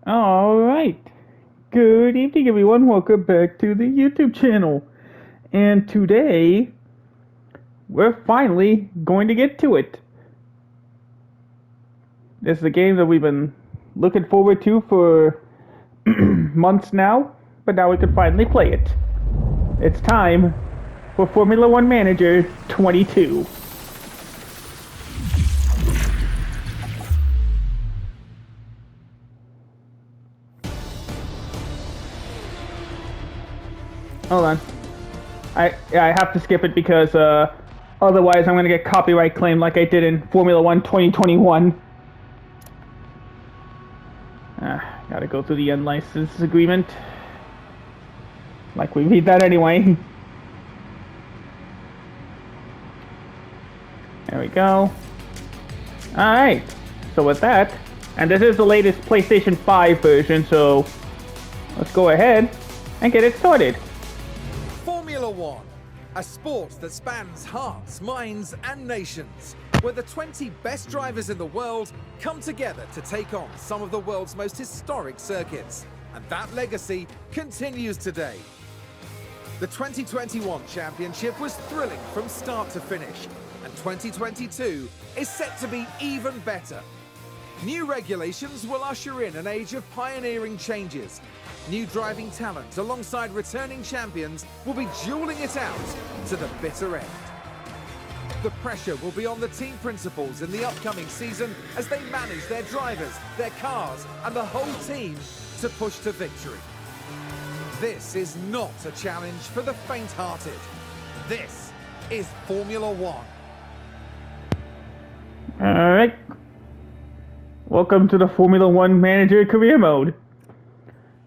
Alright. Good evening, everyone. Welcome back to the YouTube channel. And today, we're finally going to get to it. This is a game that we've been looking forward to for months now, but now we can finally play it. It's time for Formula One Manager 22. Hold on. I have to skip it because otherwise I'm going to get copyright claim like I did in Formula One 2021. Gotta go through the unlicensed agreement. Like we read that anyway. There we go. Alright, so with that, and this is the latest PlayStation 5 version, so let's go ahead and get it started. Formula One, a sport that spans hearts, minds and nations, where the 20 best drivers in the world come together to take on some of the world's most historic circuits. And that legacy continues today. The 2021 championship was thrilling from start to finish, and 2022 is set to be even better. New regulations will usher in an age of pioneering changes. New driving talent alongside returning champions will be dueling it out to the bitter end. The pressure will be on the team principals in the upcoming season as they manage their drivers, their cars, and the whole team to push to victory. This is not a challenge for the faint-hearted. This is Formula One. Alright. Welcome to the Formula One Manager career mode.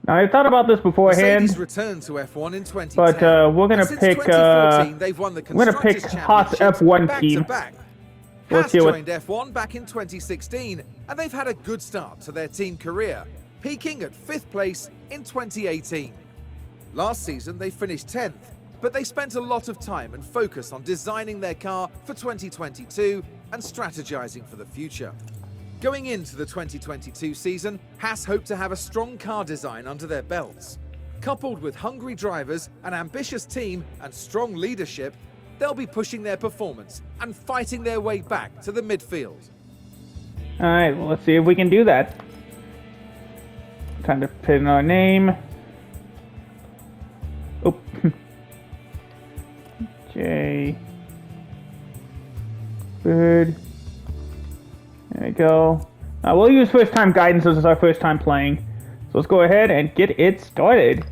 Now, I thought about this beforehand, Mercedes returned to F1 in 2010, but we're gonna pick Haas F1 team. Haas joined F1 back in 2016, and they've had a good start to their team career, peaking at 5th place in 2018. Last season they finished 10th, but they spent a lot of time and focus on designing their car for 2022 and strategizing for the future. Going into the 2022 season, Haas hope to have a strong car design under their belts. Coupled with hungry drivers, an ambitious team, and strong leadership, they'll be pushing their performance and fighting their way back to the midfield. Alright, well, let's see if we can do that. Time to put in our name. Oh. J. Bird. There we go. We'll use first time guidance as it's our first time playing. So let's go ahead and get it started.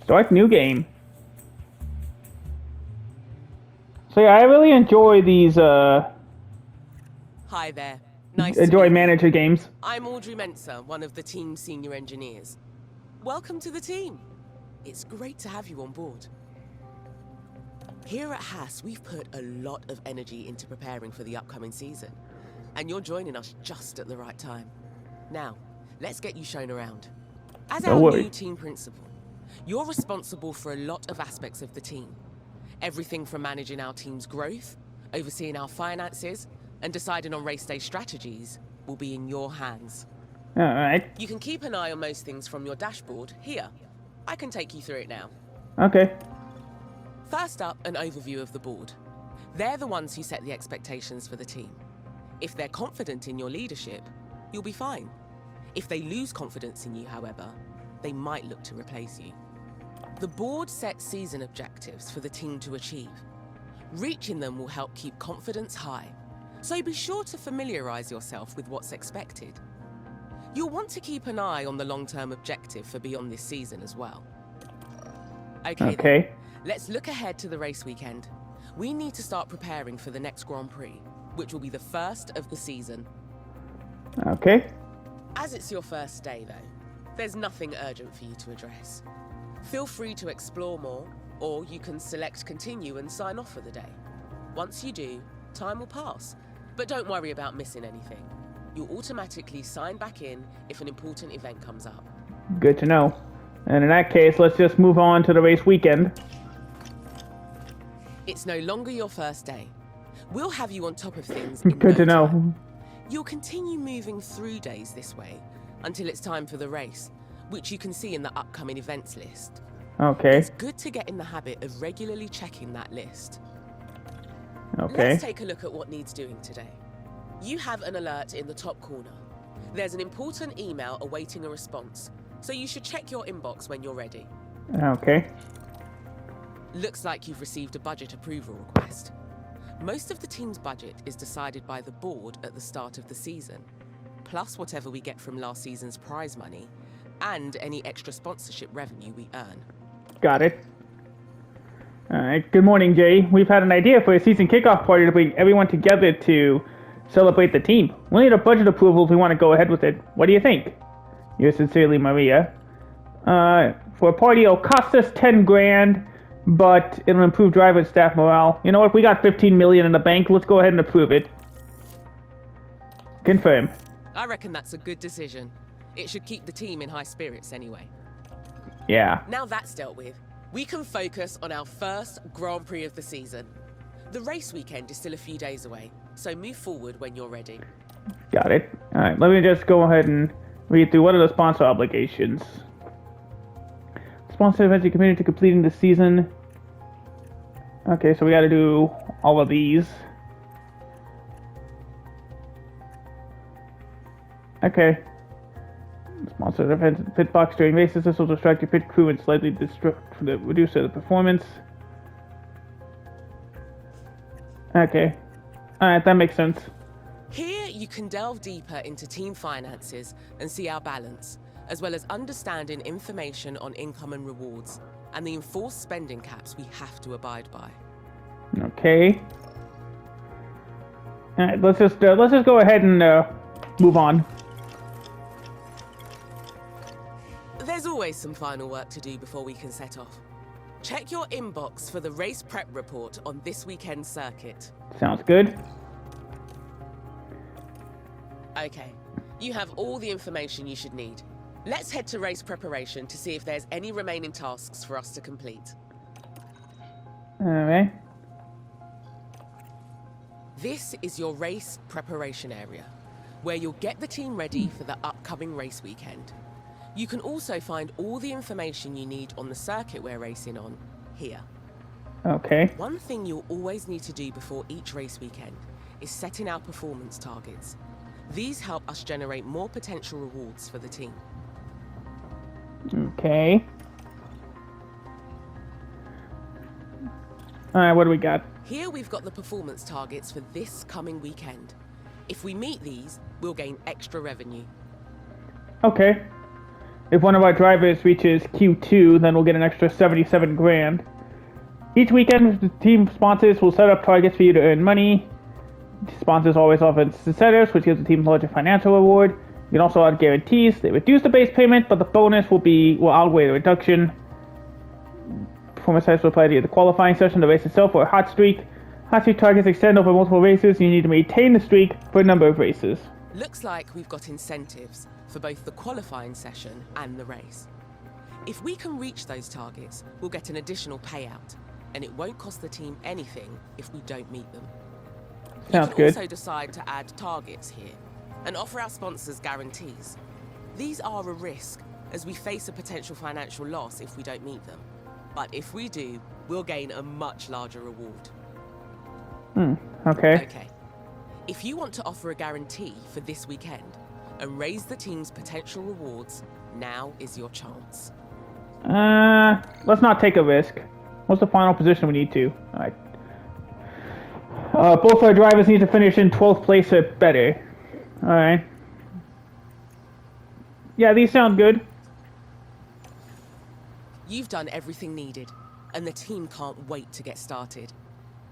Start new game. So yeah, I really enjoy these Hi there. Nice enjoy to meet manager you. games. I'm Audrey Mensa, one of the team's senior engineers. Welcome to the team. It's great to have you on board. Here at Haas, we've put a lot of energy into preparing for the upcoming season. And you're joining us just at the right time. Now, let's get you shown around. As our new team principal, you're responsible for a lot of aspects of the team. Everything from managing our team's growth, overseeing our finances, and deciding on race day strategies will be in your hands. Alright. You can keep an eye on most things from your dashboard here. I can take you through it now. Okay. First up, an overview of the board. They're the ones who set the expectations for the team. If they're confident in your leadership, you'll be fine. If they lose confidence in you, however, they might look to replace you. The board sets season objectives for the team to achieve. Reaching them will help keep confidence high, so be sure to familiarize yourself with what's expected. You'll want to keep an eye on the long-term objective for beyond this season as well. Okay. Then, let's look ahead to the race weekend. We need to start preparing for the next Grand Prix, which will be the first of the season. Okay. As it's your first day, though, there's nothing urgent for you to address. Feel free to explore more, or you can select continue and sign off for the day. Once you do, time will pass, but don't worry about missing anything. You'll automatically sign back in if an important event comes up. Good to know. And in that case, let's just move on to the race weekend. It's no longer your first day. We'll have you on top of things in Good to know. You'll continue moving through days this way, until it's time for the race, which you can see in the upcoming events list. Okay. It's good to get in the habit of regularly checking that list. Okay. Let's take a look at what needs doing today. You have an alert in the top corner. There's an important email awaiting a response, so you should check your inbox when you're ready. Okay. Looks like you've received a budget approval request. Most of the team's budget is decided by the board at the start of the season, plus whatever we get from last season's prize money, and any extra sponsorship revenue we earn. Got it. Alright, good morning, Jay. We've had an idea for a season kickoff party to bring everyone together to celebrate the team. We'll need a budget approval if we want to go ahead with it. What do you think? Yours sincerely, Maria. For a party, it'll cost us 10 grand, but it'll improve driver and staff morale. You know what? We got 15 million in the bank. Let's go ahead and approve it. Confirm. I reckon that's a good decision. It should keep the team in high spirits anyway. Yeah. Now that's dealt with, we can focus on our first Grand Prix of the season. The race weekend is still a few days away, so move forward when you're ready. Got it. Alright, let me just go ahead and read through what are the sponsor obligations. Sponsor events you committed to completing the season. Okay, so we gotta do all of these. Okay. Sponsor events in the pit box during races. This will distract your pit crew and slightly reduce the performance. Okay. Alright, that makes sense. Here you can delve deeper into team finances and see our balance, as well as understanding information on income and rewards, and the enforced spending caps we have to abide by. Okay. Alright, let's just go ahead and move on. There's always some final work to do before we can set off. Check your inbox for the race prep report on this weekend's circuit. Sounds good. Okay, you have all the information you should need. Let's head to race preparation to see if there's any remaining tasks for us to complete. Alright. This is your race preparation area, where you'll get the team ready for the upcoming race weekend. You can also find all the information you need on the circuit we're racing on here. Okay. One thing you'll always need to do before each race weekend is setting our performance targets. These help us generate more potential rewards for the team. Okay. Alright, what do we got? Here we've got the performance targets for this coming weekend. If we meet these, we'll gain extra revenue. Okay. If one of our drivers reaches Q2, then we'll get an extra 77 grand. Each weekend, the team sponsors will set up targets for you to earn money. Sponsors always offer incentives, which gives the team a larger financial reward. You can also add guarantees. They reduce the base payment, but the bonus will outweigh the reduction. Performance types will apply to the qualifying session, the race itself, or a hot streak. Hot streak targets extend over multiple races. You need to maintain the streak for a number of races. Looks like we've got incentives for both the qualifying session and the race. If we can reach those targets, we'll get an additional payout, and it won't cost the team anything if we don't meet them. Sounds we can good. also decide to add targets here and offer our sponsors guarantees. These are a risk, as we face a potential financial loss if we don't meet them. But if we do, we'll gain a much larger reward. Okay. Okay. If you want to offer a guarantee for this weekend and raise the team's potential rewards, now is your chance. Let's not take a risk. What's the final position we need to? Alright. Both our drivers need to finish in 12th place or better. Alright. Yeah, these sound good. You've done everything needed, and the team can't wait to get started.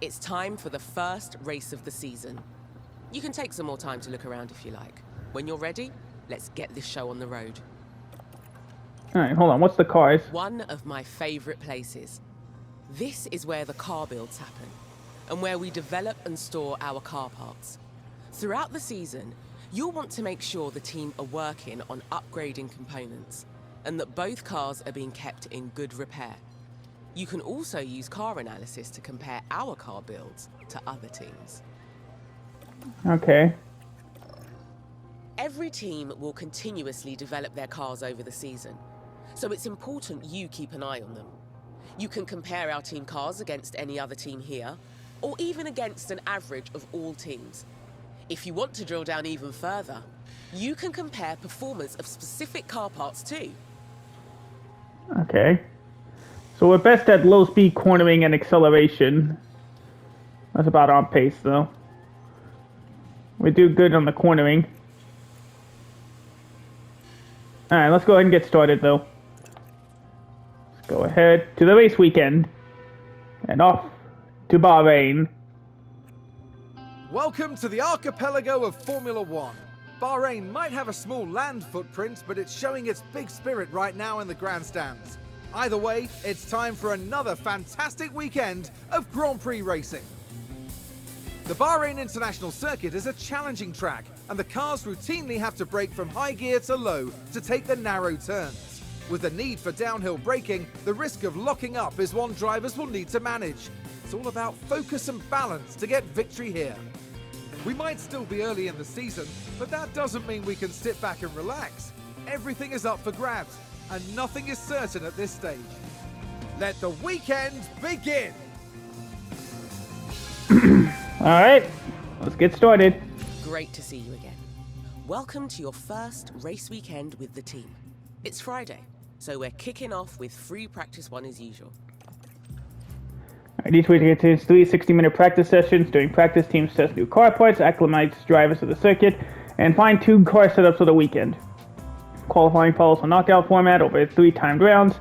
It's time for the first race of the season. You can take some more time to look around if you like. When you're ready, let's get this show on the road. Alright, hold on. What's the cars? One of my favorite places. This is where the car builds happen, and where we develop and store our car parts. Throughout the season, you'll want to make sure the team are working on upgrading components, and that both cars are being kept in good repair. You can also use car analysis to compare our car builds to other teams. Okay. Every team will continuously develop their cars over the season, so it's important you keep an eye on them. You can compare our team cars against any other team here, or even against an average of all teams. If you want to drill down even further, you can compare performance of specific car parts too. Okay. So we're best at low speed cornering and acceleration. That's about on pace though. We do good on the cornering. Alright, let's go ahead and get started though. Let's go ahead to the race weekend. And off to Bahrain. Welcome to the archipelago of Formula One. Bahrain might have a small land footprint, but it's showing its big spirit right now in the grandstands. Either way, it's time for another fantastic weekend of Grand Prix racing. The Bahrain International Circuit is a challenging track, and the cars routinely have to brake from high gear to low to take the narrow turns. With the need for downhill braking, the risk of locking up is one drivers will need to manage. It's all about focus and balance to get victory here. We might still be early in the season, but that doesn't mean we can sit back and relax. Everything is up for grabs, and nothing is certain at this stage. Let the weekend begin! Alright, let's get started. Great to see you again. Welcome to your first race weekend with the team. It's Friday, so we're kicking off with free practice 1 as usual. Alright, each week contains 3 60-minute practice sessions. During practice, teams test new car parts, acclimate drivers to the circuit, and fine-tune car setups for the weekend. Qualifying follows a knockout format over 3 timed rounds.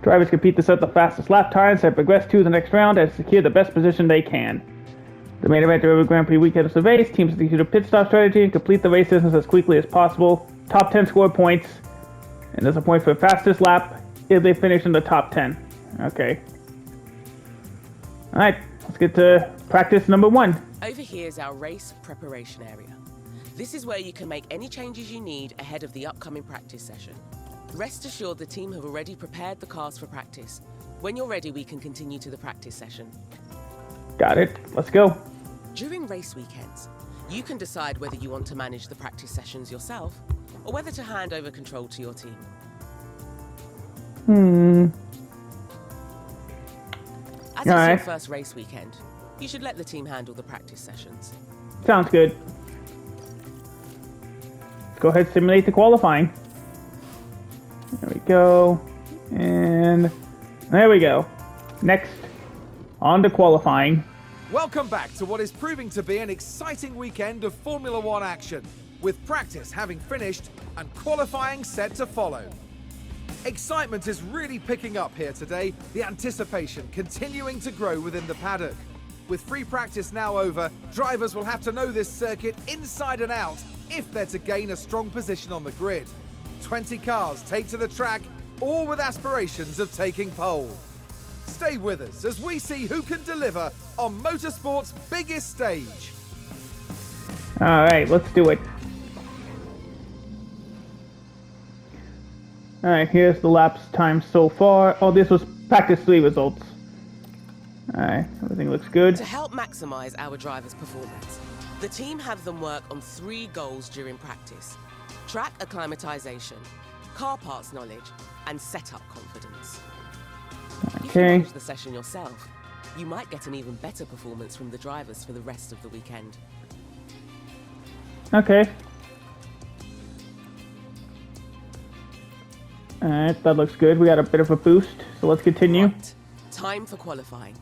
Drivers compete to set the fastest lap times and progress to the next round and secure the best position they can. The main event of every Grand Prix weekend is the race. Teams execute a pit stop strategy and complete the race distance as quickly as possible. Top 10 score points, and there's a point for the fastest lap if they finish in the top 10. Okay. Alright, let's get to practice number 1. Over here is our race preparation area. This is where you can make any changes you need ahead of the upcoming practice session. Rest assured the team have already prepared the cars for practice. When you're ready, we can continue to the practice session. Got it. Let's go. During race weekends, you can decide whether you want to manage the practice sessions yourself or whether to hand over control to your team. As it's your first race weekend, you should let the team handle the practice sessions. Sounds good. Let's go ahead and simulate the qualifying. There we go. And there we go. Next, on to qualifying. Welcome back to what is proving to be an exciting weekend of Formula One action, with practice having finished and qualifying set to follow. Excitement is really picking up here today, the anticipation continuing to grow within the paddock. With free practice now over, drivers will have to know this circuit inside and out if they're to gain a strong position on the grid. 20 cars take to the track, all with aspirations of taking pole. Stay with us as we see who can deliver on motorsport's biggest stage. Alright, let's do it. Alright, here's the laps time so far. Oh, this was practice 3 results. Alright, everything looks good. To help maximize our drivers' performance, the team have them work on 3 goals during practice: track acclimatization, car parts knowledge, and setup confidence. If you manage the session yourself, you might get an even better performance from the drivers for the rest of the weekend. Okay. Alright, that looks good. We got a bit of a boost, so let's continue. Right. Time for qualifying.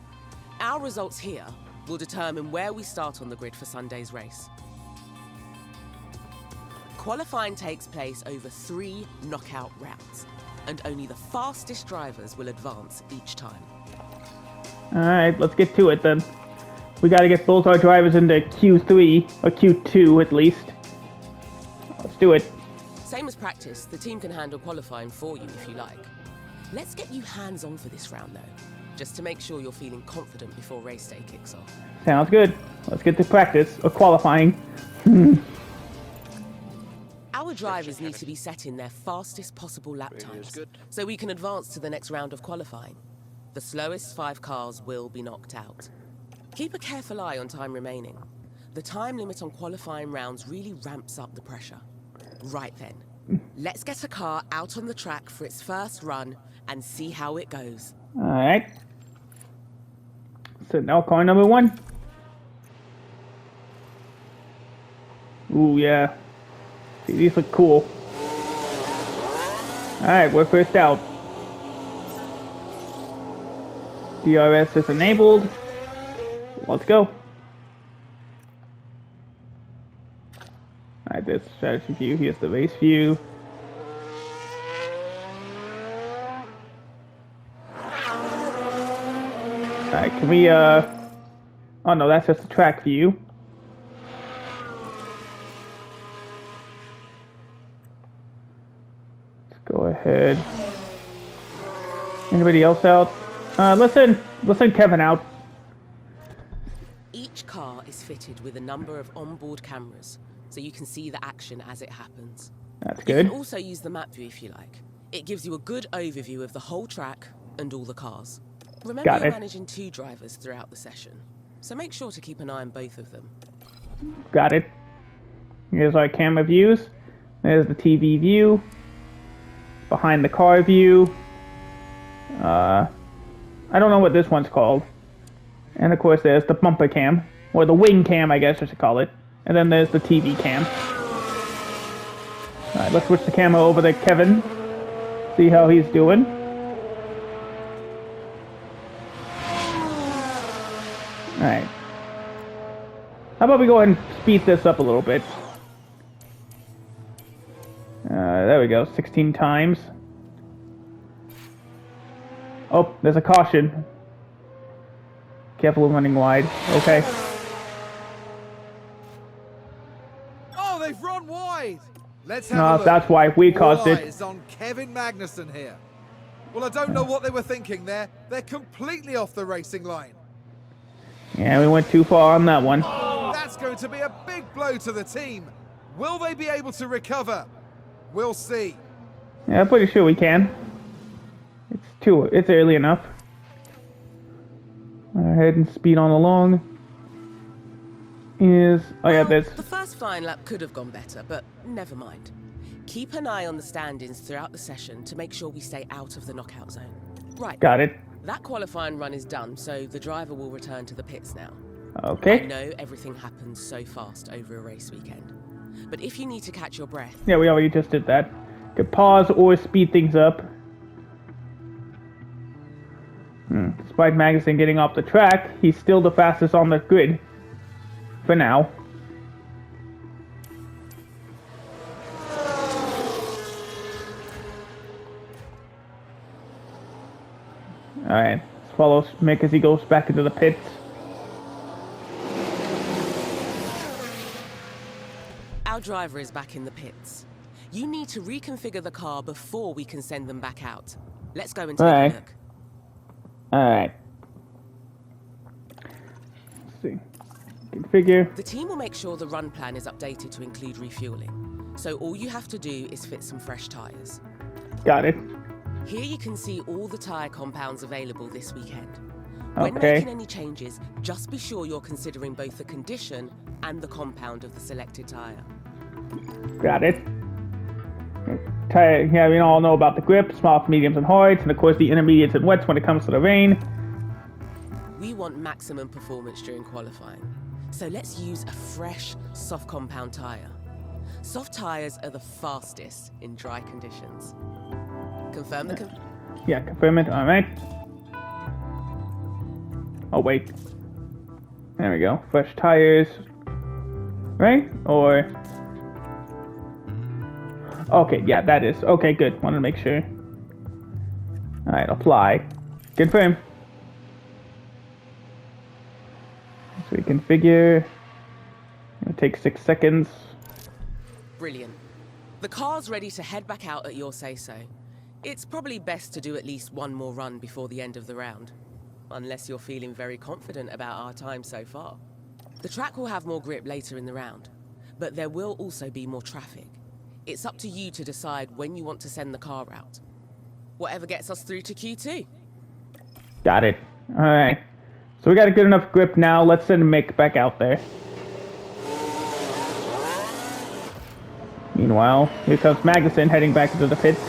Our results here will determine where we start on the grid for Sunday's race. Qualifying takes place over 3 knockout rounds, and only the fastest drivers will advance each time. Alright, let's get to it then. We gotta get both our drivers into Q3, or Q2 at least. Let's do it. Same as practice, the team can handle qualifying for you if you like. Let's get you hands-on for this round though, just to make sure you're feeling confident before race day kicks off. Sounds good. Let's get to practice, or qualifying. Our drivers need to be setting their fastest possible lap times, so we can advance to the next round of qualifying. The slowest 5 cars will be knocked out. Keep a careful eye on time remaining. The time limit on qualifying rounds really ramps up the pressure. Right then. Let's get a car out on the track for its first run and see how it goes. Alright. So now car number 1. Ooh, yeah. See, these look cool. Alright, we're first out. DRS is enabled. Let's go. Alright, there's the strategy view. Here's the race view. Alright, can we, oh no, that's just the track view. Let's go ahead. Anybody else out? Let's send Kevin out. Each car is fitted with a number of onboard cameras, so you can see the action as it happens. That's You good. can also use the map view if you like. It gives you a good overview of the whole track and all the cars. Remember, Got you're it. managing 2 drivers throughout the session, so make sure to keep an eye on both of them. Got it. Here's our camera views. There's the TV view. Behind the car view. I don't know what this one's called. And of course there's the bumper cam. Or the wing cam, I guess I should call it. And then there's the TV cam. Alright, let's switch the camera over to Kevin. See how he's doing. Alright. How about we go ahead and speed this up a little bit. There we go, 16 times. Oh, there's a caution. Careful of running wide. Okay. Oh, they've run wide. Let's have a No, look. that's why we caused All it. eyes on Kevin Magnussen here. Well, I don't know what they were thinking there. They're completely off the racing line. Yeah, we went too far on that one. That's going to be a big blow to the team. Will they be able to recover? We'll see. Yeah, I'm pretty sure we can. It's early enough. Go ahead and speed on along. Oh yeah, there's... The first flying lap could have gone better, but never mind. Keep an eye on the standings throughout the session to make sure we stay out of the knockout zone. Right. Got it. That qualifying run is done, so the driver will return to the pits now. I Okay. know everything happens so fast over a race weekend, but if you need to catch your breath, Yeah, we already just did that. Could pause or speed things up. Despite Magnussen getting off the track, he's still the fastest on the grid. For now. Alright, let's follow Mick as he goes back into the pits. our driver is back in the pits. You need to reconfigure the car before we can send them back out. Let's go and take a look. Alright. Let's see. Configure. The team will make sure the run plan is updated to include refueling. So all you have to do is fit some fresh tyres. Got it. Here you can see all the tyre compounds available this weekend. When Okay. making any changes, just be sure you're considering both the condition and the compound of the selected tyre. Got it. Tire, yeah, we all know about the grip, small, mediums, and hards, and of course the intermediates and wets when it comes to the rain. We want maximum performance during qualifying. So let's use a fresh, soft compound tyre. Soft tyres are the fastest in dry conditions. Confirm the... Yeah, confirm it. Alright. Oh, wait. There we go. Fresh tires. Right? Or... Okay, yeah, that is. Okay, good. Wanted to make sure. Alright, apply. Confirm. So we configure. It'll take 6 seconds. Brilliant. The car's ready to head back out at your say-so. It's probably best to do at least one more run before the end of the round. Unless you're feeling very confident about our time so far. The track will have more grip later in the round, but there will also be more traffic. It's up to you to decide when you want to send the car out. Whatever gets us through to Q2. Got it. Alright. So we got a good enough grip now. Let's send Mick back out there. Meanwhile, here comes Magnuson heading back into the pits.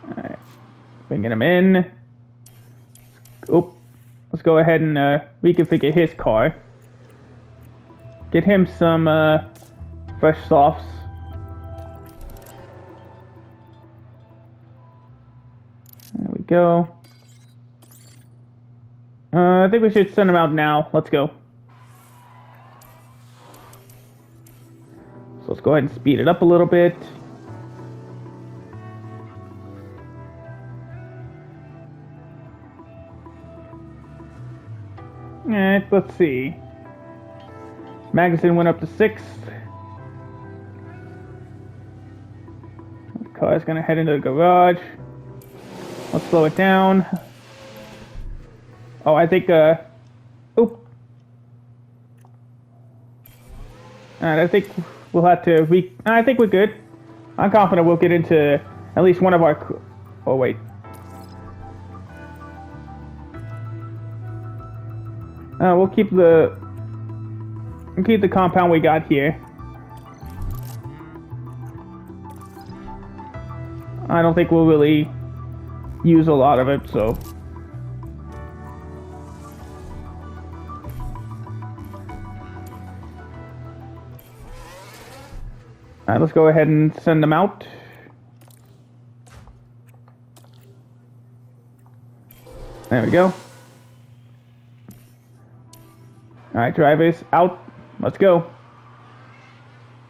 Alright. Bringing him in. Oop. Let's go ahead and reconfigure his car. Get him some fresh softs. There we go. I think we should send him out now. Let's go. So let's go ahead and speed it up a little bit. Alright, let's see. Magazine went up to 6th. The car's gonna head into the garage. Let's slow it down. Oh, I think, oop. Alright, I think we'll have to I think we're good. I'm confident we'll get into at least one of our... Oh, wait. We'll keep the compound we got here. I don't think we'll really use a lot of it, so... Alright, let's go ahead and send them out. There we go. Alright, drivers, out. Let's go.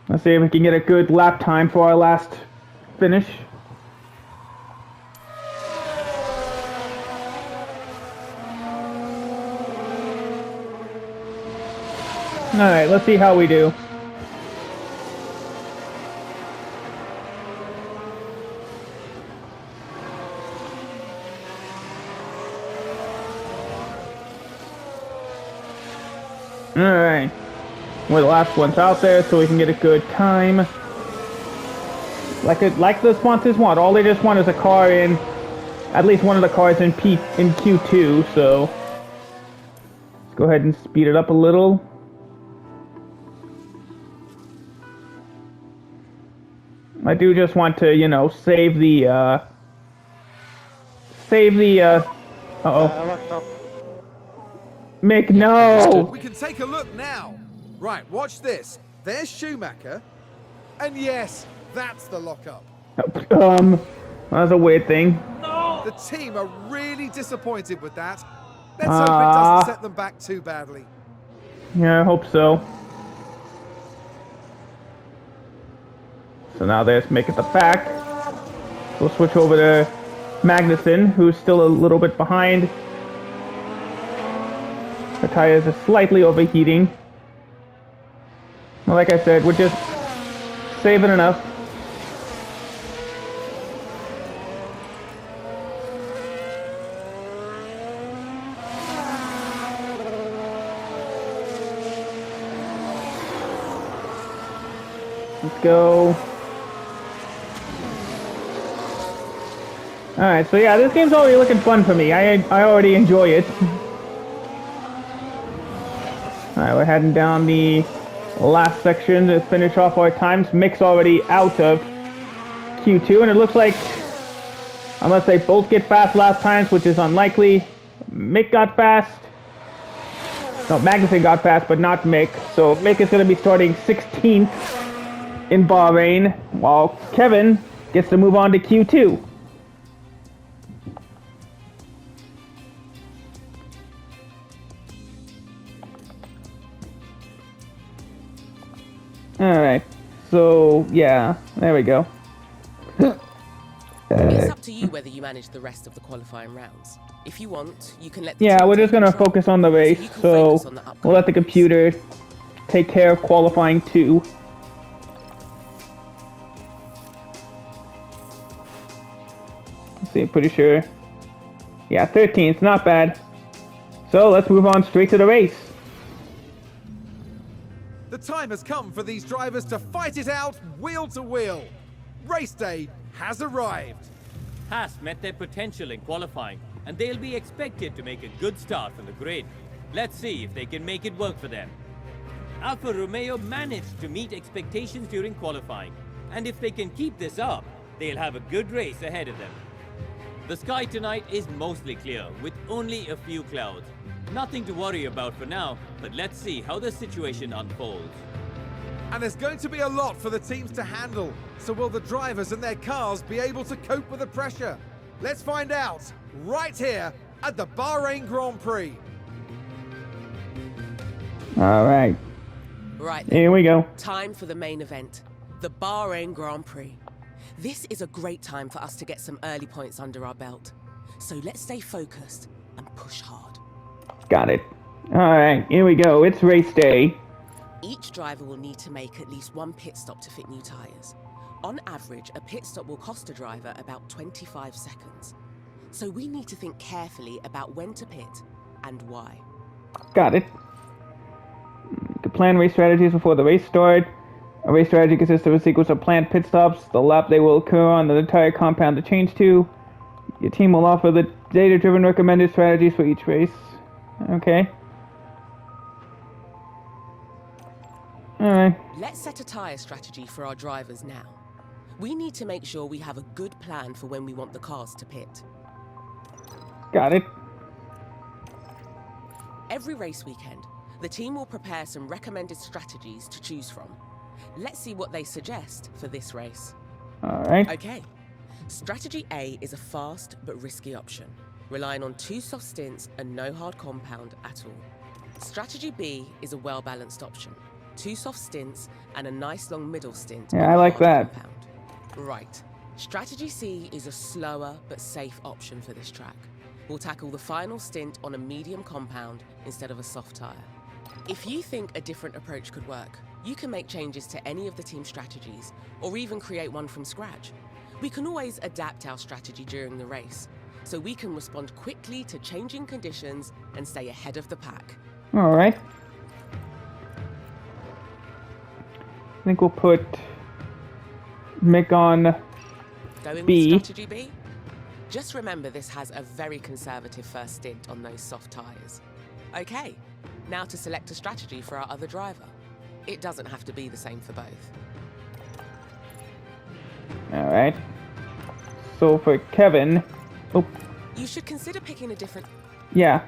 Let's see if we can get a good lap time for our last finish. Alright, let's see how we do. Alright. We're the last ones out there, so we can get a good time. Like the sponsors want. All they just want is a car in... At least one of the cars in Q2, so... Let's go ahead and speed it up a little. I do just want to, you know, save the, uh-oh. Mick, no! We can take a look now. Right, watch this. There's Schumacher. And yes, that's the lockup. That's a weird thing. The team are really disappointed with that. Let's hope it doesn't set them back too badly. Yeah, I hope so. So now there's Mick at the back. We'll switch over to Magnuson, who's still a little bit behind. The tires are slightly overheating. Well, like I said, we're just saving enough. Let's go. Alright, so yeah, this game's already looking fun for me. I already enjoy it. Alright, we're heading down the last section to finish off our times. Mick's already out of Q2, and it looks like, unless they both get fast lap times, which is unlikely, Mick got fast. No, Magnuson got fast, but not Mick. So Mick is going to be starting 16th in Bahrain, while Kevin gets to move on to Q2. Alright, so yeah, there we go. It's up to you whether you manage the rest of the qualifying rounds. If you want, you can let the Yeah, team we're just take gonna control, focus on the race, you can so focus on the we'll let the upcoming computer take care of qualifying 2. Let's see, pretty sure. Yeah, 13th, not bad. So let's move on straight to the race. The time has come for these drivers to fight it out wheel to wheel. Race day has arrived. Haas met their potential in qualifying, and they'll be expected to make a good start from the grid. Let's see if they can make it work for them. Alfa Romeo managed to meet expectations during qualifying, and if they can keep this up, they'll have a good race ahead of them. The sky tonight is mostly clear, with only a few clouds. Nothing to worry about for now, but let's see how the situation unfolds. And there's going to be a lot for the teams to handle. So will the drivers and their cars be able to cope with the pressure? Let's find out right here at the Bahrain Grand Prix. All right. Right then. Here we go. Time for the main event, the Bahrain Grand Prix. This is a great time for us to get some early points under our belt. So let's stay focused and push hard. Got it. All right, here we go. It's race day. Each driver will need to make at least one pit stop to fit new tyres. On average, a pit stop will cost a driver about 25 seconds. So we need to think carefully about when to pit and why. Got it. You can plan race strategies before the race start. A race strategy consists of a sequence of planned pit stops, the lap they will occur on, the tire compound to change to. Your team will offer the data-driven recommended strategies for each race. Okay. Alright. Let's set a tyre strategy for our drivers now. We need to make sure we have a good plan for when we want the cars to pit. Got it. Every race weekend, the team will prepare some recommended strategies to choose from. Let's see what they suggest for this race. Alright. Okay. Strategy A is a fast but risky option, relying on 2 soft stints and no hard compound at all. Strategy B is a well-balanced option. 2 soft stints and a nice long middle stint. Yeah, I like that. Compound. Right. Strategy C is a slower but safe option for this track. We'll tackle the final stint on a medium compound instead of a soft tyre. If you think a different approach could work, you can make changes to any of the team strategies, or even create one from scratch. We can always adapt our strategy during the race, so we can respond quickly to changing conditions and stay ahead of the pack. Alright. I think we'll put Mick on Going B. with strategy B? Just remember this has a very conservative first stint on those soft tyres. Okay, now to select a strategy for our other driver. It doesn't have to be the same for both. Alright. So for Kevin... Oh, You should consider picking a different... yeah.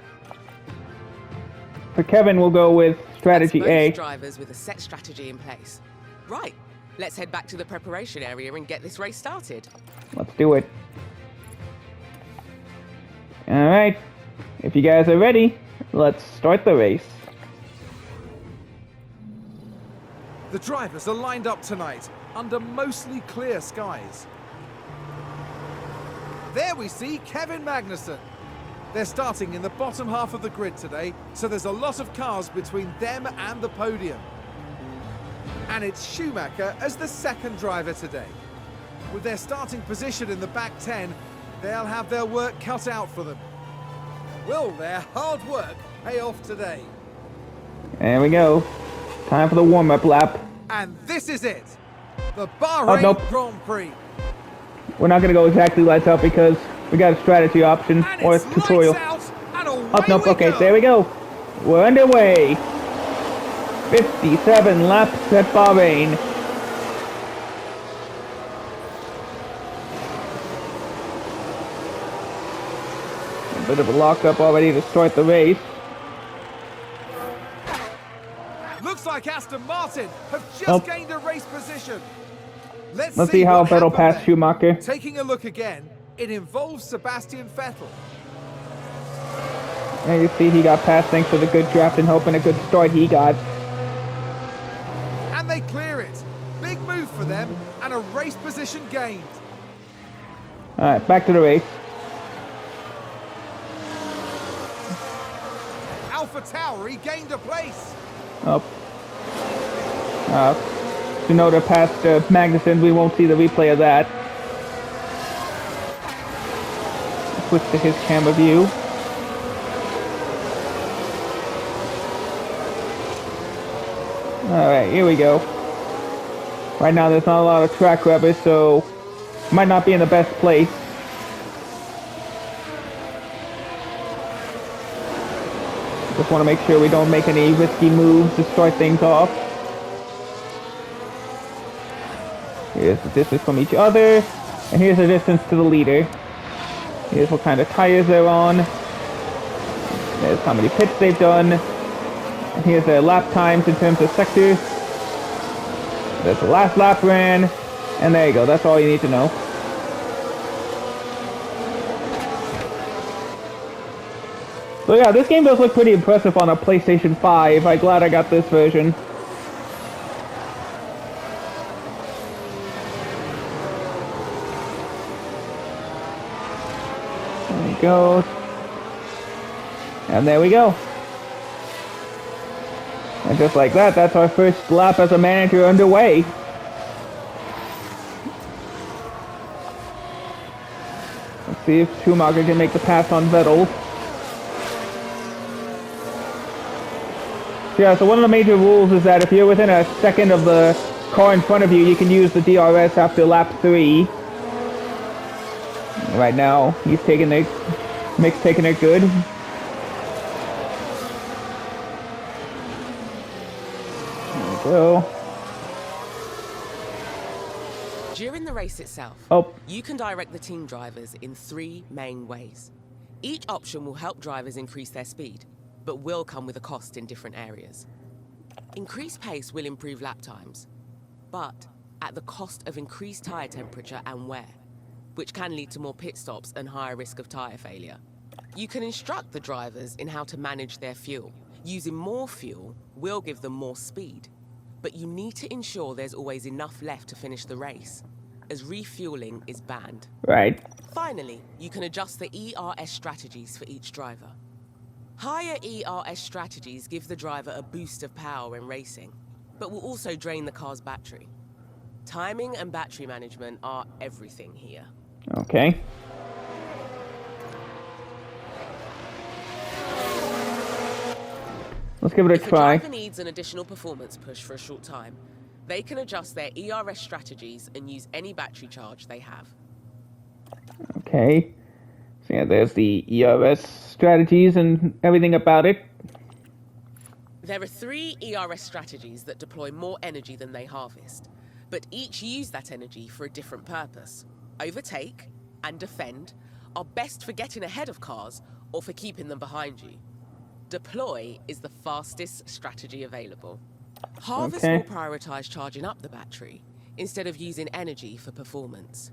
For Kevin, we'll go with strategy That's A. both drivers with a set strategy in place. Right, let's head back to the preparation area and get this race started. Let's do it. Alright. If you guys are ready, let's start the race. The drivers are lined up tonight under mostly clear skies. There we see Kevin Magnussen. They're starting in the bottom half of the grid today, so there's a lot of cars between them and the podium. And it's Schumacher as the second driver today. With their starting position in the back 10, they'll have their work cut out for them. Will their hard work pay off today? There we go. Time for the warm-up lap. And this is it, the Bahrain nope. Grand Prix. We're not going to go exactly lights out because we got a strategy option And or a it's tutorial. lights out and away Nope, we okay, go. there we go. We're underway. 57 laps at Bahrain. A bit of a lockup already to start the race. Looks like Aston Martin have just Oh. gained a race position. Let's see how what Vettel happened passed there. Schumacher. Taking a look again, it involves Sebastian Vettel. And you see he got past thanks to the good draft and hoping a good start he got. And they clear it. Big move for them and a race position gained. Alright, back to the race. Alpha Tauri gained a place. Up. Tsunoda passed Magnussen. We won't see the replay of that. Switch to his camera view. Alright, here we go. Right now there's not a lot of track rubbers, so might not be in the best place. Just want to make sure we don't make any risky moves to start things off. Here's the distance from each other, and here's the distance to the leader. Here's what kind of tires they're on. There's how many pits they've done. And here's their lap times in terms of sectors. There's the last lap ran, and there you go. That's all you need to know. So yeah, this game does look pretty impressive on a PlayStation 5. I'm glad I got this version. There we go. And there we go. And just like that, that's our first lap as a manager underway. Let's see if Schumacher can make the pass on Vettel. Yeah, so one of the major rules is that if you're within a second of the car in front of you, you can use the DRS after lap 3. Right now, he's taking it, Mick's taking it good. There we go. During the race itself, you can direct the team drivers in 3 main ways. Each option will help drivers increase their speed, but will come with a cost in different areas. Increased pace will improve lap times, but at the cost of increased tyre temperature and wear, which can lead to more pit stops and higher risk of tyre failure. You can instruct the drivers in how to manage their fuel. Using more fuel will give them more speed, but you need to ensure there's always enough left to finish the race, as refueling is banned. Right. Finally, you can adjust the ERS strategies for each driver. Higher ERS strategies give the driver a boost of power when racing, but will also drain the car's battery. Timing and battery management are everything here. Okay. Let's give it a try. If a driver needs an additional performance push for a short time, they can adjust their ERS strategies and use any battery charge they have. Okay. So yeah, there's the ERS strategies and everything about it. There are 3 ERS strategies that deploy more energy than they harvest, but each use that energy for a different purpose. Overtake and defend are best for getting ahead of cars or for keeping them behind you. Deploy is the fastest strategy available. Harvest will prioritize charging up the battery instead of using energy for performance.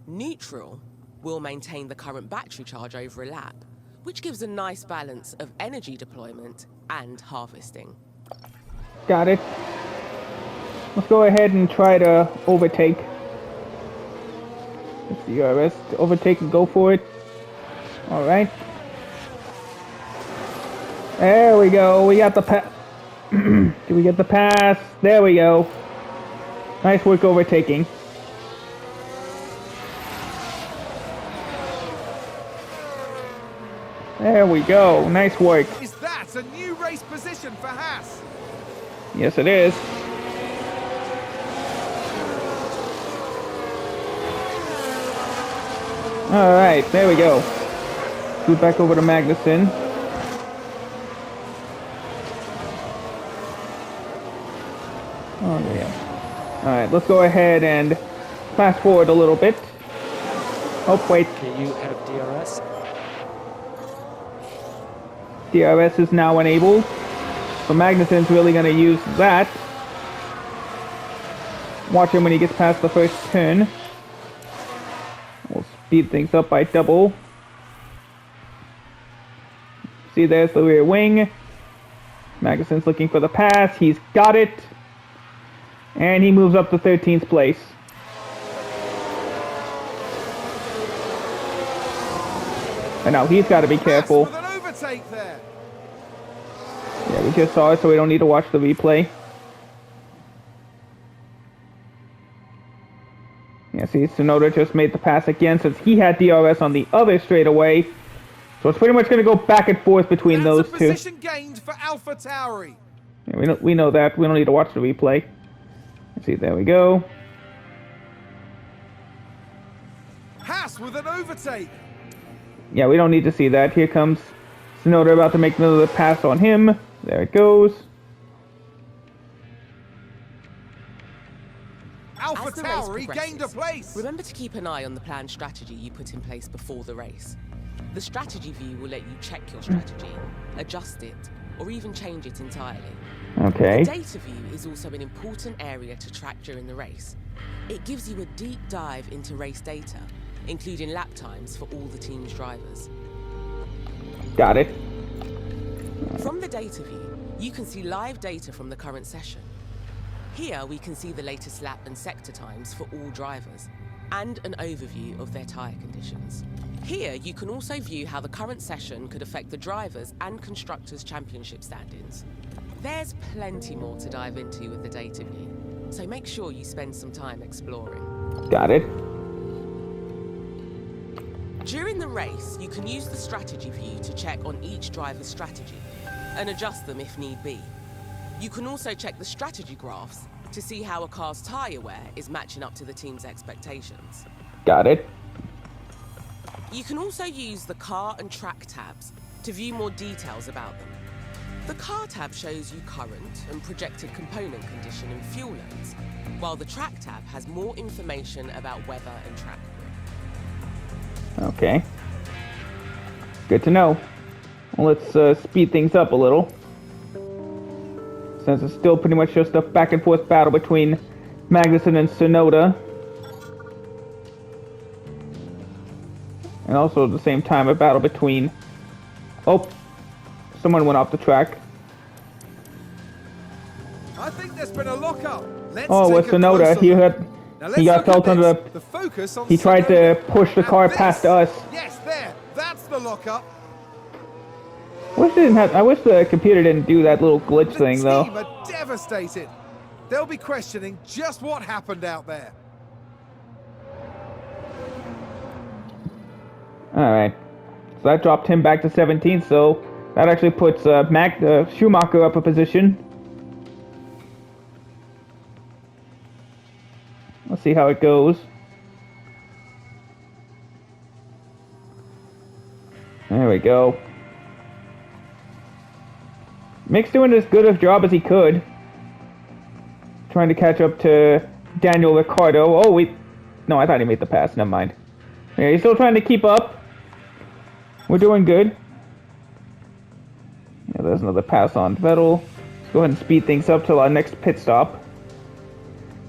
Neutral will maintain the current battery charge over a lap, which gives a nice balance of energy deployment and harvesting. Got it. Let's go ahead and try to overtake. Let's see, ERS to overtake and go for it. Alright. There we go. We got the pass. Did we get the pass? There we go. Nice work overtaking. There we go. Nice work. Is that a new race position for Haas? Yes, it is. Alright, there we go. Scoot back over to Magnussen. Oh, yeah. Alright, let's go ahead and fast forward a little bit. Oh, wait. Okay, you have DRS. DRS is now enabled. So Magnussen's really going to use that. Watch him when he gets past the first turn. We'll speed things up by double. See, there's the rear wing. Magnussen's looking for the pass. He's got it. And he moves up to 13th place. And now he's got to be careful. With an overtake there. Yeah, we just saw it, so we don't need to watch the replay. Yeah, see, Tsunoda just made the pass again since he had DRS on the other straightaway. So it's pretty much going to go back and forth between those two. Position gained for AlphaTauri. Yeah, we know that. We don't need to watch the replay. Let's see, there we go. Haas with an overtake. Yeah, we don't need to see that. Here comes Tsunoda about to make another pass on him. There it goes. Alpha As the race Tower regained a progresses, place. remember to keep an eye on the planned strategy you put in place before the race. The strategy view will let you check your strategy, adjust it, or even change it entirely. Okay. The data view is also an important area to track during the race. It gives you a deep dive into race data, including lap times for all the team's drivers. Got it. From the data view, you can see live data from the current session. Here we can see the latest lap and sector times for all drivers, and an overview of their tyre conditions. Here you can also view how the current session could affect the drivers' and constructors' championship standings. There's plenty more to dive into with the data view, so make sure you spend some time exploring. Got it. During the race, you can use the strategy view to check on each driver's strategy and adjust them if need be. You can also check the strategy graphs to see how a car's tyre wear is matching up to the team's expectations. Got it. You can also use the car and track tabs to view more details about them. The car tab shows you current and projected component condition and fuel loads, while the track tab has more information about weather and track grip. Okay. Good to know. Well, let's speed things up a little. Since it's still pretty much just a back and forth battle between Magnussen and Tsunoda. And also at the same time a battle between... Oh! Someone went off the track. I think there's been a lockup. Let's Oh, with take a Tsunoda, closer look. he got felt under the focus on He tried to Tsunoda. push the And car this- past us. Yes, there. That's the lockup. I wish the computer didn't do that little glitch The thing, team though. are devastated. They'll be questioning just what happened out there. Alright. So that dropped him back to 17th, so that actually puts Schumacher up a position. Let's see how it goes. There we go. Mick's doing as good a job as he could. Trying to catch up to Daniel Ricciardo. Oh, wait. No, I thought he made the pass. Never mind. Yeah, he's still trying to keep up. We're doing good. Yeah, there's another pass on Vettel. Let's go ahead and speed things up till our next pit stop.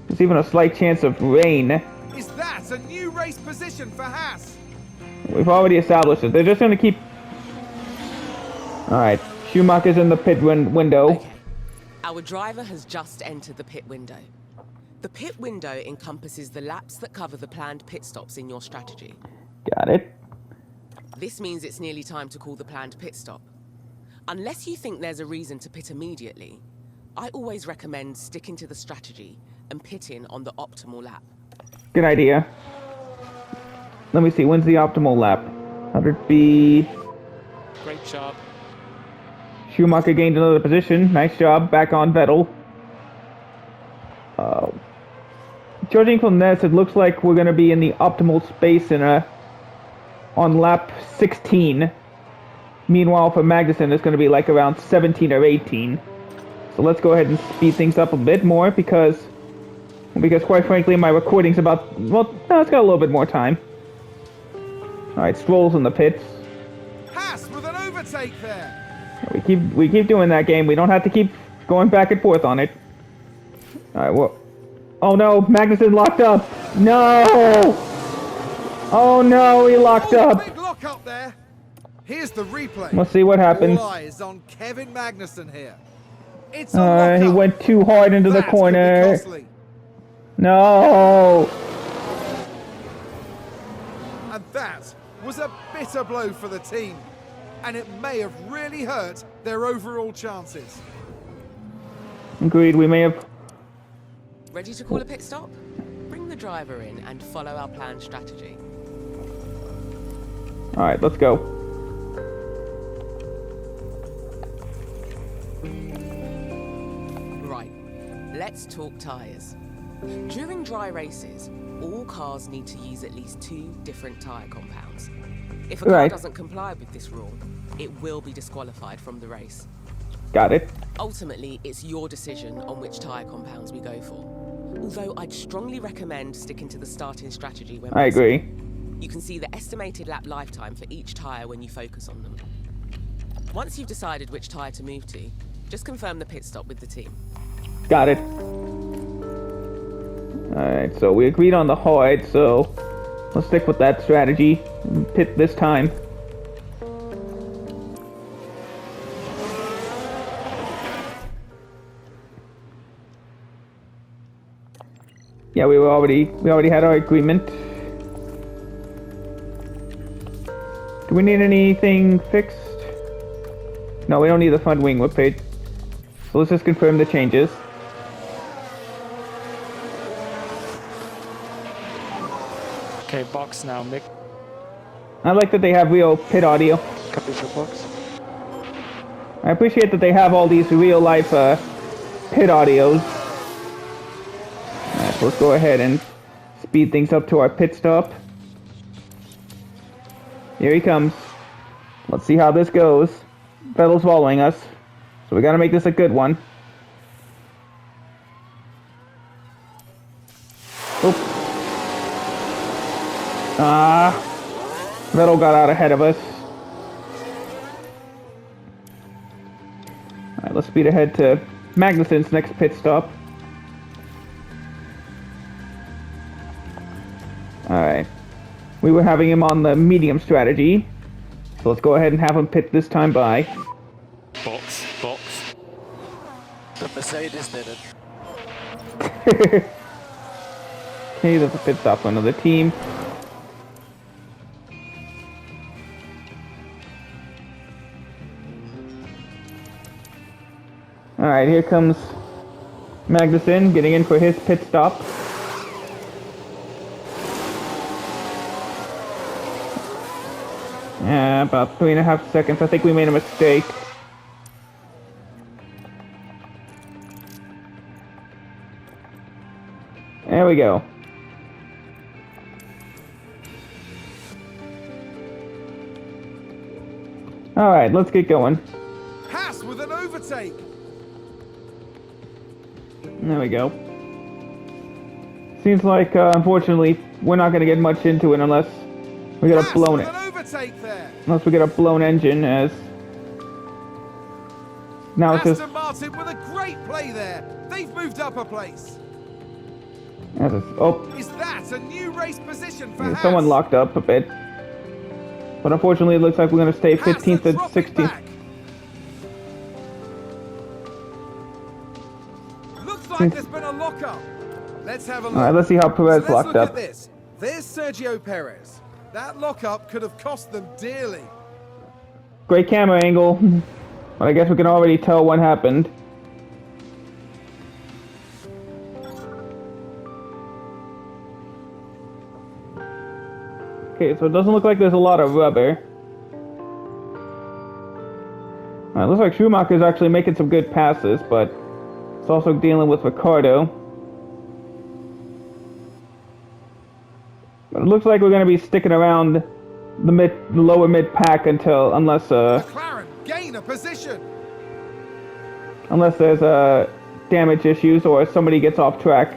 There's even a slight chance of rain. Is that a new race position for Haas? We've already established it. They're just going to keep... Alright. Schumacher's in the pit window. Okay. Our driver has just entered the pit window. The pit window encompasses the laps that cover the planned pit stops in your strategy. Got it. This means it's nearly time to call the planned pit stop. Unless you think there's a reason to pit immediately, I always recommend sticking to the strategy and pitting on the optimal lap. Good idea. Let me see, when's the optimal lap? 100 be... Great job. Schumacher gained another position. Nice job. Back on Vettel. Judging from this, it looks like we're going to be in the optimal space on lap 16. Meanwhile, for Magnussen, it's going to be like around 17 or 18. So let's go ahead and speed things up a bit more because quite frankly, my recording's about... Well, no, it's got a little bit more time. Alright, Stroll's in the pits. Haas with an overtake there. We keep doing that game. We don't have to keep going back and forth on it. Alright, well... Oh no, Magnussen locked up! No! Oh no, he locked up! Big lock up there. Here's the replay. Let's see what happens. All eyes on Kevin Magnussen here. It's a lock He up. went too hard into the That could be corner. costly. No! And that was a bitter blow for the team. And it may have really hurt their overall chances. Agreed, we may have... Ready to call a pit stop? Bring the driver in and follow our planned strategy. Alright, let's go. Right, let's talk tyres. During dry races, all cars need to use at least 2 different tyre compounds. If a car Right. doesn't comply with this rule, it will be disqualified from the race. Got it. Ultimately, it's your decision on which tyre compounds we go for. Although I'd strongly recommend sticking to the starting strategy when I possible. agree. You can see the estimated lap lifetime for each tyre when you focus on them. Once you've decided which tyre to move to, just confirm the pit stop with the team. Got it. Alright, so we agreed on the hard, so let's stick with that strategy. Pit this time. Yeah, we already had our agreement. Do we need anything fixed? No, we don't need the front wing whip page. So let's just confirm the changes. Okay, box now, Mick. I like that they have real pit audio. Copy for box. I appreciate that they have all these real life pit audios. Alright, so let's go ahead and speed things up to our pit stop. Here he comes. Let's see how this goes. Vettel's following us, so we gotta make this a good one. Oop. Vettel got out ahead of us. Alright, let's speed ahead to Magnussen's next pit stop. Alright. We were having him on the medium strategy. So let's go ahead and have him pit this time by. Box, box. The Mercedes did it. Okay, there's a pit stop for another team. Alright, here comes Magnussen getting in for his pit stop. About 3.5 seconds. I think we made a mistake. There we go. Alright, let's get going. Haas with an overtake. There we go. Seems like, unfortunately, we're not going to get much into it unless we get a blown it. There. Unless we get a blown engine, as now it's just Aston Martin with a great play there. They've moved up a place. as it's, oh, Is that a new race position for Haas? someone locked up a bit. But unfortunately, it looks like we're going to stay 15th and 16th. Looks like there's been a lockup. Let's have a look. All right, let's see how Perez Let's locked look up. at this. There's Sergio Perez. That lockup could have cost them dearly. Great camera angle, but I guess we can already tell what happened. Okay, so it doesn't look like there's a lot of rubber. It looks like Schumacher's actually making some good passes, but it's also dealing with Ricardo. But it looks like we're going to be sticking around the lower mid pack unless McLaren gain a position. unless there's damage issues or somebody gets off track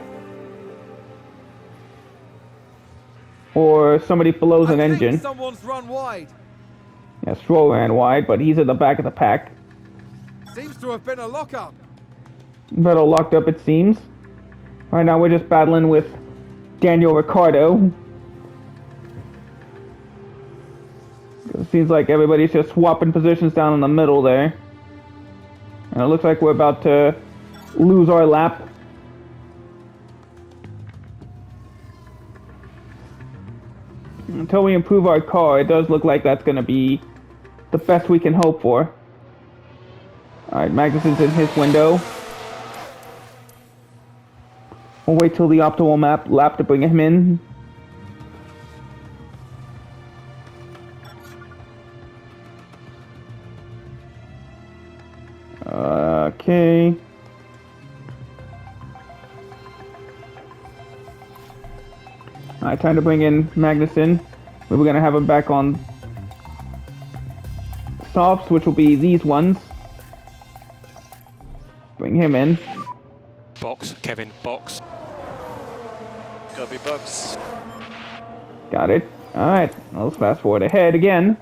or somebody blows an I engine. think someone's run wide. Yeah, Stroll ran wide, but he's at the back of the pack. Seems to have been a lockup. Vettel locked up, it seems. Right now we're just battling with Daniel Ricciardo. It seems like everybody's just swapping positions down in the middle there. And it looks like we're about to lose our lap. Until we improve our car, it does look like that's going to be the best we can hope for. Alright, Magnussen's in his window. We'll wait till the optimal lap to bring him in. Okay. Alright, time to bring in Magnussen. We were gonna have him back on softs, which will be these ones. Bring him in. Box, Kevin, box. Gotta be box. Got it. Alright, let's fast forward ahead again.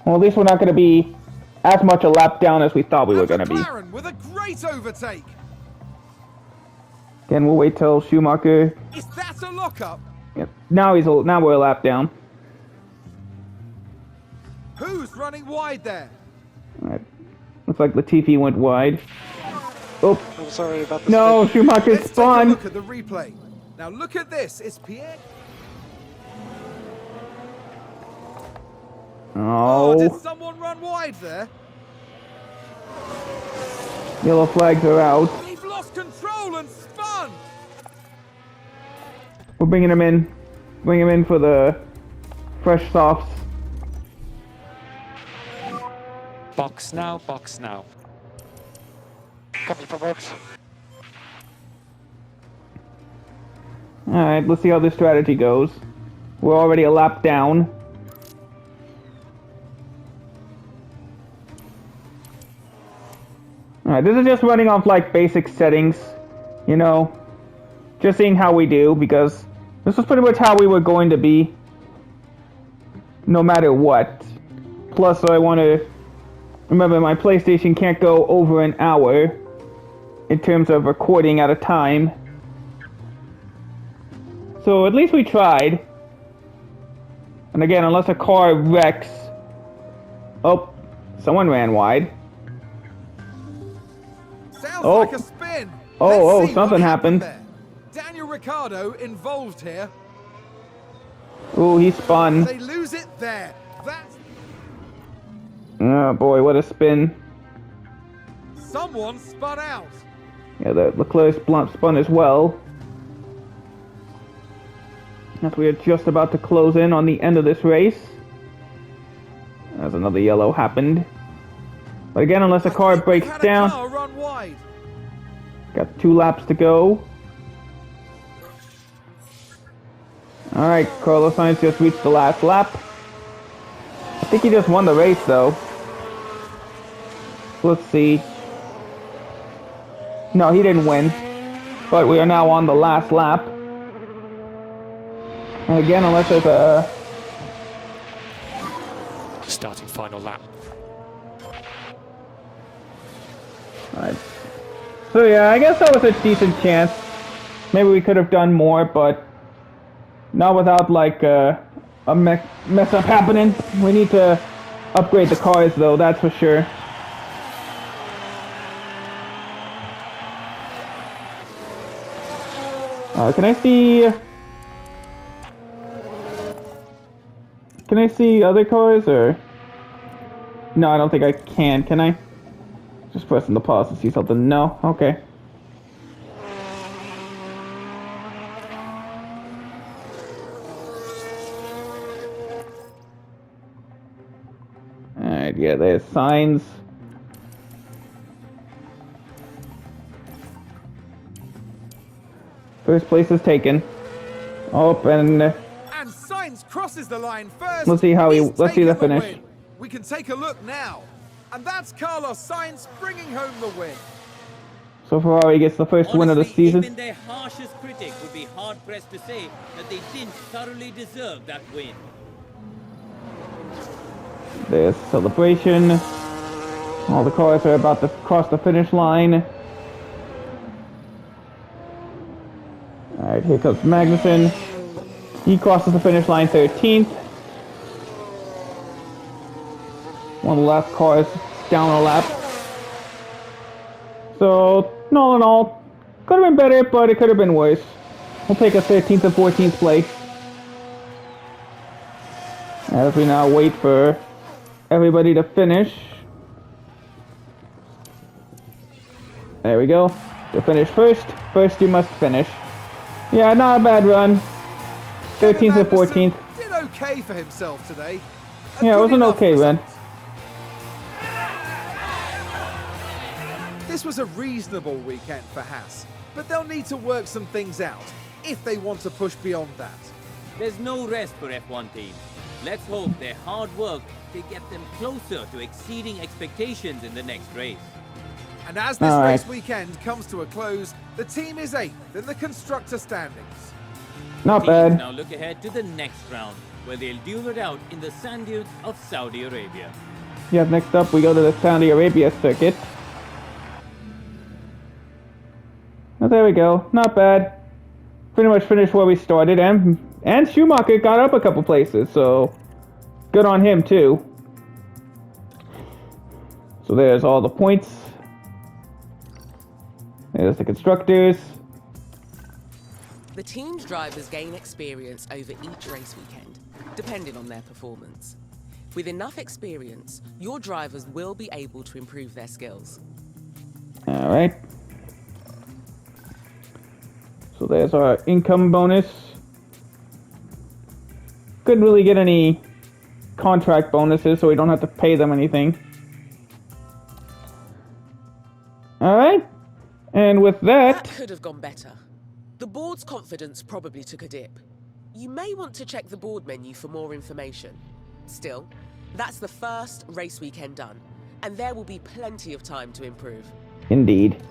Well, at least we're not going to be as much a lap down as we thought we were going to be. McLaren with a great overtake. Again, we'll wait till Schumacher. Is that a lockup? Yep. Now we're a lap down. Who's running wide there? Alright. Looks like Latifi went wide. Oh, I'm sorry about the no, spin. Schumacher Let's take a spun. look at the replay. Now look at this. It's Pierre. Oh, did Oh, someone run wide there? yellow flags are out. They've lost control and spun. We're bringing him in. Bring him in for the fresh softs. Box now, box now. Copy for box. Alright, let's see how this strategy goes. We're already a lap down. Alright, this is just running off like basic settings, you know, just seeing how we do, because this is pretty much how we were going to be, no matter what. Plus, I want to remember my PlayStation can't go over an hour in terms of recording at a time. So at least we tried. And again, unless a car wrecks. Oh, someone ran wide. Sounds Oh. like a spin. Oh, Let's see something what happened. there. Daniel Ricciardo involved here. Ooh, he spun. They lose it there. That's Oh boy, what a spin. someone spun out. Yeah, the Leclerc spun as well. As we are just about to close in on the end of this race. As another yellow happened. But again, unless a car I think we breaks had down, a car run wide. got 2 laps to go. Alright, Carlos Sainz just reached the last lap. I think he just won the race though. Let's see. No, he didn't win. But we are now on the last lap. And again, unless there's a... Starting final lap. Alright. So yeah, I guess that was a decent chance. Maybe we could have done more, but not without like a mess up happening. We need to upgrade the cars though, that's for sure. Can I see... Can I see other cars, or... No, I don't think I can I? Just pressing the pause to see something. No? Okay. Alright, yeah, there's signs. First place is taken. Oh, and And Sainz crosses the line first. let's see how he. He's Let's see the taken finish. win. We can take a look now. And that's Carlos Sainz bringing home the win. So Ferrari gets the first win of the Honestly, season. even their harshest critic would be hard-pressed to say that they didn't thoroughly deserve that win. There's celebration. All the cars are about to cross the finish line. Alright, here comes Magnussen. He crosses the finish line 13th. One of the last cars down a lap. So, all in all, could have been better, but it could have been worse. We'll take a 13th and 14th place. As we now wait for everybody to finish. There we go. To finish first. First you must finish. Yeah, not a bad run. 13th and 14th. Did okay for himself today. Yeah, it was an okay run. This was a reasonable weekend for Haas, but they'll need to work some things out if they want to push beyond that. There's no rest for F1 teams. Let's hope their hard work to get them closer to exceeding expectations in the next race. And as this All right. race weekend comes to a close, the team is 8th in the constructor standings. Not Teams bad. now look ahead to the next round, where they'll duel it out in the sand dunes of Saudi Arabia. Yeah, next up we go to the Saudi Arabia circuit. Oh, there we go. Not bad. Pretty much finished where we started, and Schumacher got up a couple places, so good on him too. So there's all the points. There's the constructors. The team's drivers gain experience over each race weekend, depending on their performance. With enough experience, your drivers will be able to improve their skills. All right. So there's our income bonus. Couldn't really get any contract bonuses, so we don't have to pay them anything. All right. And with That that, could have gone better. The board's confidence probably took a dip. You may want to check the board menu for more information. Still, that's the first race weekend done, and there will be plenty of time to improve. indeed.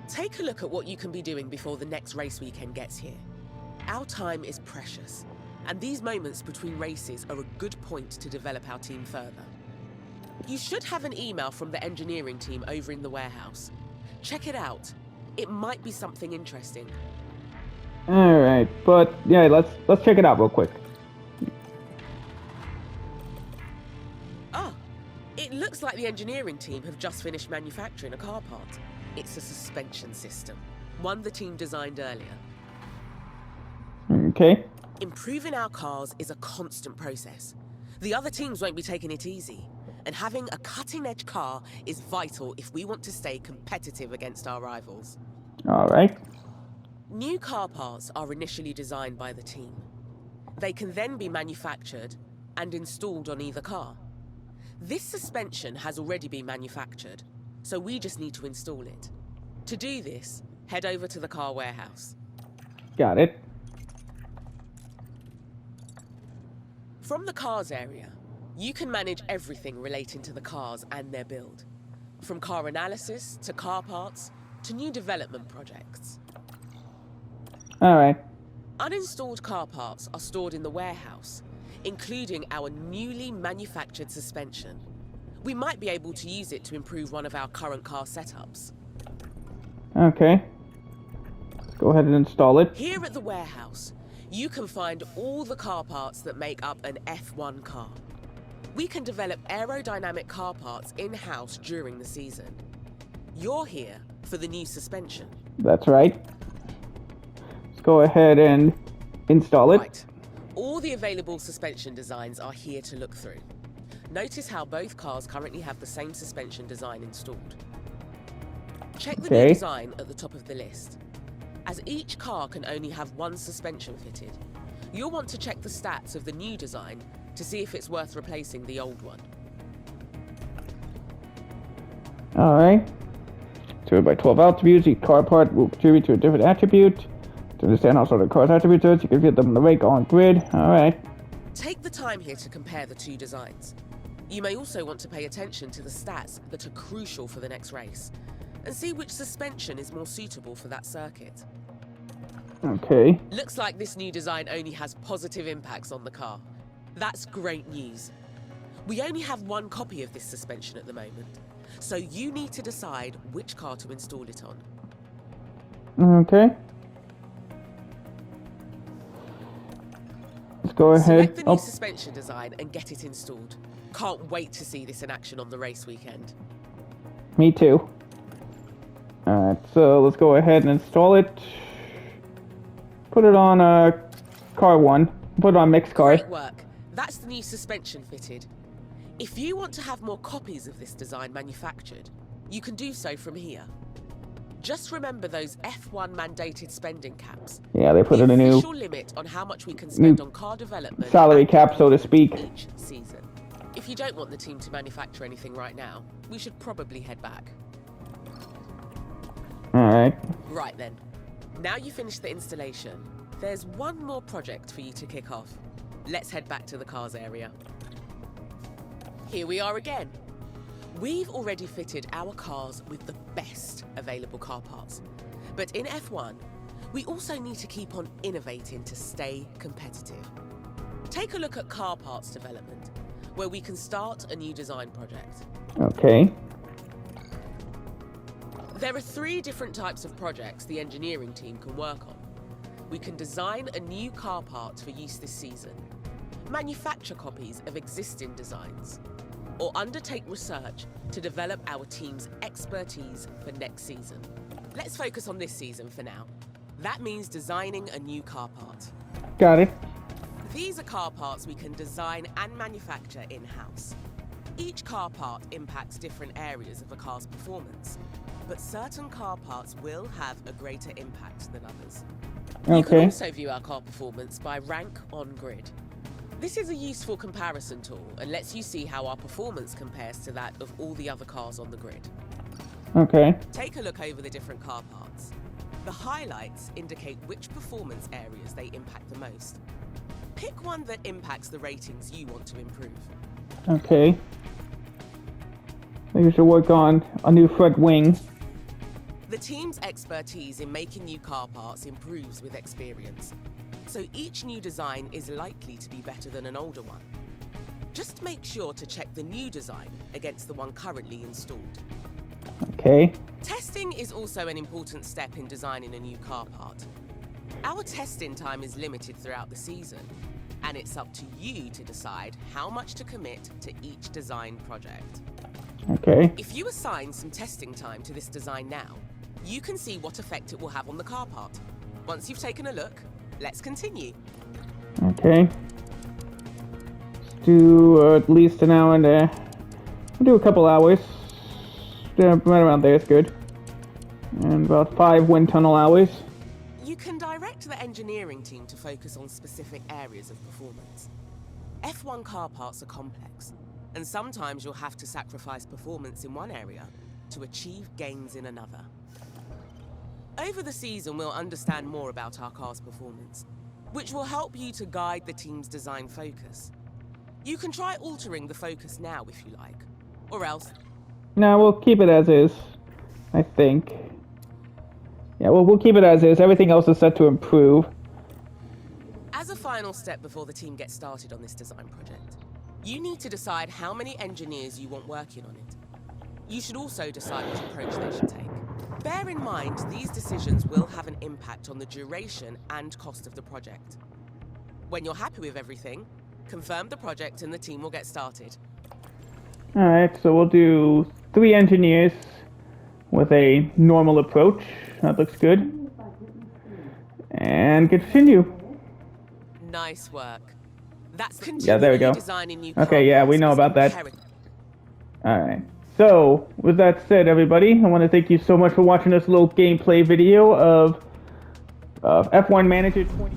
Take a look at what you can be doing before the next race weekend gets here. Our time is precious, and these moments between races are a good point to develop our team further. You should have an email from the engineering team over in the warehouse. Check it out. It might be something interesting. All right, but yeah, let's check it out real quick. Ah, it looks like the engineering team have just finished manufacturing a car part. It's a suspension system, one the team designed earlier. Okay. Improving our cars is a constant process. The other teams won't be taking it easy, and having a cutting-edge car is vital if we want to stay competitive against our rivals. All right. New car parts are initially designed by the team. They can then be manufactured and installed on either car. This suspension has already been manufactured, so we just need to install it. To do this, head over to the car warehouse. Got it. From the cars area, you can manage everything relating to the cars and their build. From car analysis to car parts to new development projects. All right. Uninstalled car parts are stored in the warehouse, including our newly manufactured suspension. We might be able to use it to improve one of our current car setups. Okay. Let's go ahead and install it. Here at the warehouse, you can find all the car parts that make up an F1 car. We can develop aerodynamic car parts in-house during the season. You're here for the new suspension. That's right. Let's go ahead and install it. Right. All the available suspension designs are here to look through. Notice how both cars currently have the same suspension design installed. Check the new design at the top of the list. As each car can only have one suspension fitted, you'll want to check the stats of the new design to see if it's worth replacing the old one. All right. 2x12 attributes. Each car part will contribute to a different attribute. To understand how sort of car's attributes are, you can fit them in the rake on grid. All right. Take the time here to compare the two designs. You may also want to pay attention to the stats that are crucial for the next race, and see which suspension is more suitable for that circuit. Okay. Looks like this new design only has positive impacts on the car. That's great news. We only have one copy of this suspension at the moment, so you need to decide which car to install it on. Okay. Let's go ahead. Select the new suspension design and get it installed. Can't wait to see this in action on the race weekend. Me too. Alright, so let's go ahead and install it. Put it on car 1. Put it on mixed car. Great work. That's the new suspension fitted. If you want to have more copies of this design manufactured, you can do so from here. Just remember those F1 mandated spending caps. Yeah, they put in a new official limit on how much we can spend on car development salary and cap, so to speak. each season. If you don't want the team to manufacture anything right now, we should probably head back. Alright. Right then. Now you finished the installation, there's one more project for you to kick off. Let's head back to the cars area. Here we are again. We've already fitted our cars with the best available car parts. But in F1, we also need to keep on innovating to stay competitive. Take a look at car parts development, where we can start a new design project. Okay. There are 3 different types of projects the engineering team can work on. We can design a new car part for use this season, manufacture copies of existing designs, or undertake research to develop our team's expertise for next season. Let's focus on this season for now. That means designing a new car part. Got it. These are car parts we can design and manufacture in-house. Each car part impacts different areas of a car's performance, but certain car parts will have a greater impact than others. You can Okay. also view our car performance by rank on grid. This is a useful comparison tool and lets you see how our performance compares to that of all the other cars on the grid. Okay. Take a look over the different car parts. The highlights indicate which performance areas they impact the most. Pick one that impacts the ratings you want to improve. Okay. Maybe we should work on a new front wing. The team's expertise in making new car parts improves with experience, so each new design is likely to be better than an older one. Just make sure to check the new design against the one currently installed. Okay. Testing is also an important step in designing a new car part. Our testing time is limited throughout the season, and it's up to you to decide how much to commit to each design project. Okay. If you assign some testing time to this design now, you can see what effect it will have on the car part. Once you've taken a look, let's continue. Okay. Let's do at least an hour and we'll do a couple hours. Right around there is good. And about 5 wind tunnel hours. You can direct the engineering team to focus on specific areas of performance. F1 car parts are complex, and sometimes you'll have to sacrifice performance in one area to achieve gains in another. Over the season, we'll understand more about our car's performance, which will help you to guide the team's design focus. You can try altering the focus now if you like, or else... No, we'll keep it as is, I think. Yeah, well, we'll keep it as is. Everything else is set to improve. As a final step before the team gets started on this design project, you need to decide how many engineers you want working on it. You should also decide which approach they should take. Bear in mind, these decisions will have an impact on the duration and cost of the project. When you're happy with everything, confirm the project and the team will get started. Alright, so we'll do 3 engineers with a normal approach. That looks good. And continue. Nice work. That's Yeah, there we go. designing new Okay, yeah, we know about that. imperative. Alright. So, with that said, everybody, I want to thank you so much for watching this little gameplay video of F1 Manager 20...